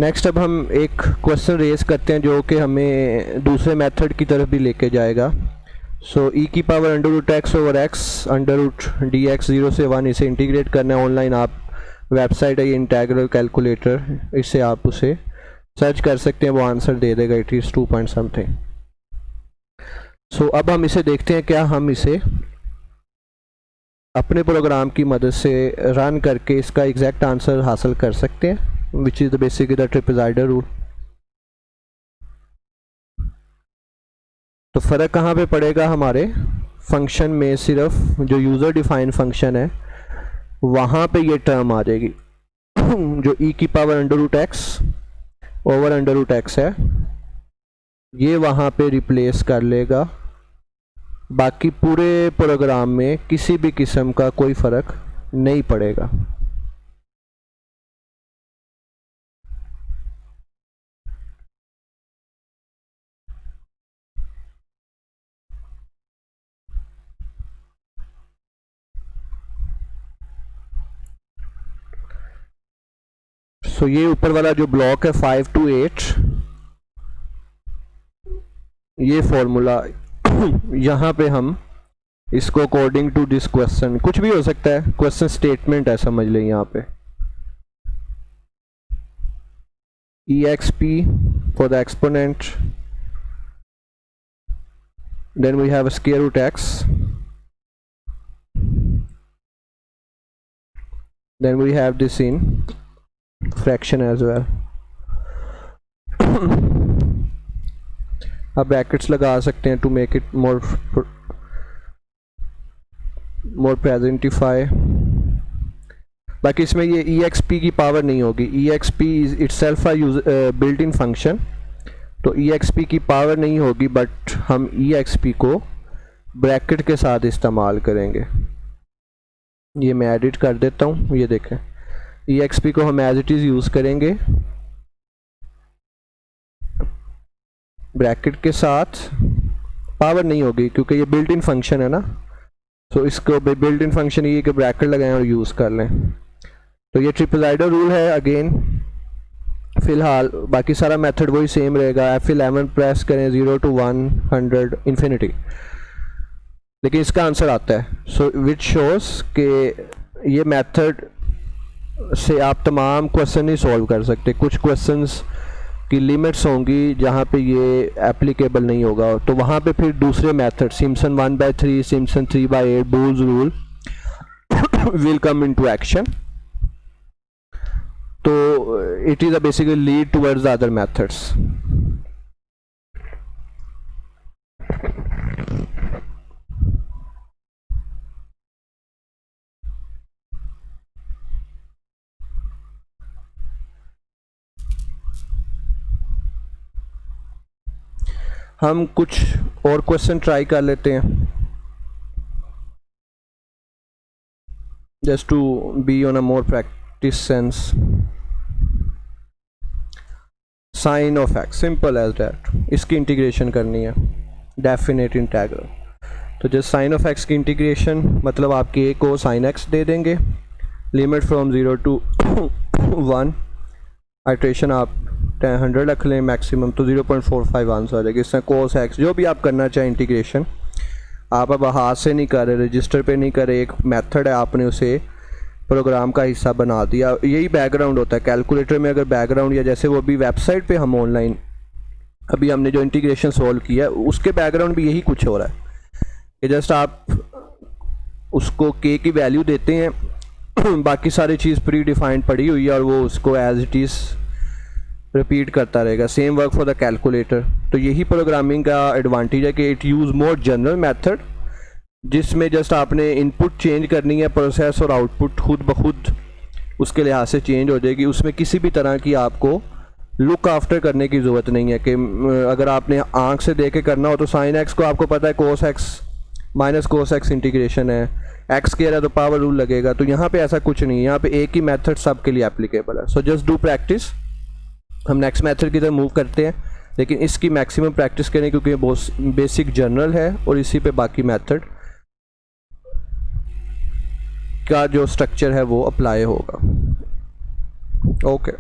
Next अब हम एक क्वेश्चन रेज करते हैं जो कि हमें दूसरे मेथड की तरफ भी लेके जाएगा। सो ई की power under root X over X under root D X 0 से 1, इसे इंटीग्रेट करना है। ऑनलाइन आप वेबसाइट है ये इंटीग्रल कैलकुलेटर, इससे आप उसे सर्च कर सकते हैं, वो आंसर दे देगा। It is 2 point something. So अब हम इसे देखते हैं, क्या हम इसे अपने प्रोग्राम की मदद से रन करके इसका एग्जैक्ट आंसर हासिल कर सकते हैं, which is the basically the trapezoidal rule. तो फ़र्क कहाँ पे पड़ेगा हमारे फंक्शन में, सिर्फ जो यूज़र डिफाइन फंक्शन है वहाँ पे ये टर्म आ जाएगी जो ई की power under root X over under root X है, ये वहाँ पे रिप्लेस कर लेगा। बाकी पूरे प्रोग्राम में किसी भी किस्म का कोई फ़र्क नहीं पड़ेगा। सो ये ऊपर वाला जो ब्लॉक है 5 to 8, ये फॉर्मूला यहाँ पे हम इसको अकॉर्डिंग टू दिस क्वेश्चन, कुछ भी हो सकता है, क्वेश्चन स्टेटमेंट है समझ लें यहाँ पे, exp for the exponent, then we have a square root x, then we have this in fraction as well। अब ब्रैकेट्स लगा सकते हैं टू मेक इट मोर प्रेजेंटिफाई। बाकी इसमें ये exp की पावर नहीं होगी, exp is itself a built in function, तो exp की पावर नहीं होगी, बट हम exp को ब्रैकेट के साथ इस्तेमाल करेंगे। ये मैं एडिट कर देता हूँ, ये देखें exp को हम एज इट इज़ यूज़ करेंगे ब्रैकेट के साथ, पावर नहीं होगी क्योंकि ये बिल्ट इन फंक्शन है ना। तो इसको बिल्ट इन फंक्शन ये कि ब्रैकेट लगाएं और यूज़ कर लें। तो ये ट्रिपीज़ाइडर रूल है अगेन फ़िलहाल, बाकी सारा मेथड वही सेम रहेगा। F11 प्रेस करें 0 to 100 इन्फिनिटी, लेकिन इसका आंसर आता है। सो विच शोज़ कि ये मेथड से आप तमाम क्वेश्चन नहीं सॉल्व कर सकते, कुछ क्वेश्चंस की लिमिट्स होंगी जहाँ पे ये एप्लीकेबल नहीं होगा, तो वहाँ पे फिर दूसरे method Simpson 1/3, Simpson 3/8, Boole's rule will come into action. तो it is a basically lead towards the other methods. हम कुछ और क्वेश्चन ट्राई कर लेते हैं just to be on a more practice sense. Sine of x, simple as that, इसकी integration करनी है, डेफिनेट इंटीग्रल। तो जस्ट साइन ऑफ एक्स की इंटीग्रेशन मतलब आप के को साइन एक्स दे देंगे, लिमिट फ्रॉम 0 to 1, आइट्रेशन आप 100 रख लें मैक्सिमम, तो 0.45 आंसर आ जाएगा। इसमें कोस एक्स जो भी आप करना चाहें इंटीग्रेशन, आप अब हाथ से नहीं कर रहे, रजिस्टर पे नहीं कर रहे, एक मेथड है, आपने उसे प्रोग्राम का हिस्सा बना दिया। यही बैकग्राउंड होता है कैलकुलेटर में। अगर बैकग्राउंड या जैसे वो अभी वेबसाइट पे हम ऑनलाइन अभी हमने जो इंटीग्रेशन सॉल्व किया उसके बैकग्राउंड भी यही कुछ हो रहा है कि जस्ट आप उसको के की वैल्यू देते हैं बाकी सारी चीज़ प्री डिफाइंड पड़ी हुई है और वो उसको एज इट इज़ रिपीट करता रहेगा। Same work for the calculator. तो यही प्रोग्रामिंग का एडवांटेज है कि it use more general method, जिसमें जस्ट आपने इनपुट चेंज करनी है, प्रोसेस और आउटपुट खुद ब खुद उसके लिहाज से चेंज हो जाएगी। उसमें किसी भी तरह की आपको लुक आफ्टर करने की ज़रूरत नहीं है कि अगर आपने आंख से देख के करना हो तो साइन एक्स को आपको पता है cos x minus cos x integration है, एक्स के रहा तो पावर रूल लगेगा। तो यहाँ पे ऐसा कुछ नहीं है, यहाँ पे एक ही मेथड सबके लिए एप्लीकेबल है। So just do practice. हम नेक्स्ट मेथड की तरफ मूव करते हैं, लेकिन इसकी मैक्सिमम प्रैक्टिस करें क्योंकि ये बहुत बेसिक जनरल है और इसी पे बाकी मेथड का जो स्ट्रक्चर है वो अप्लाई होगा। ओके।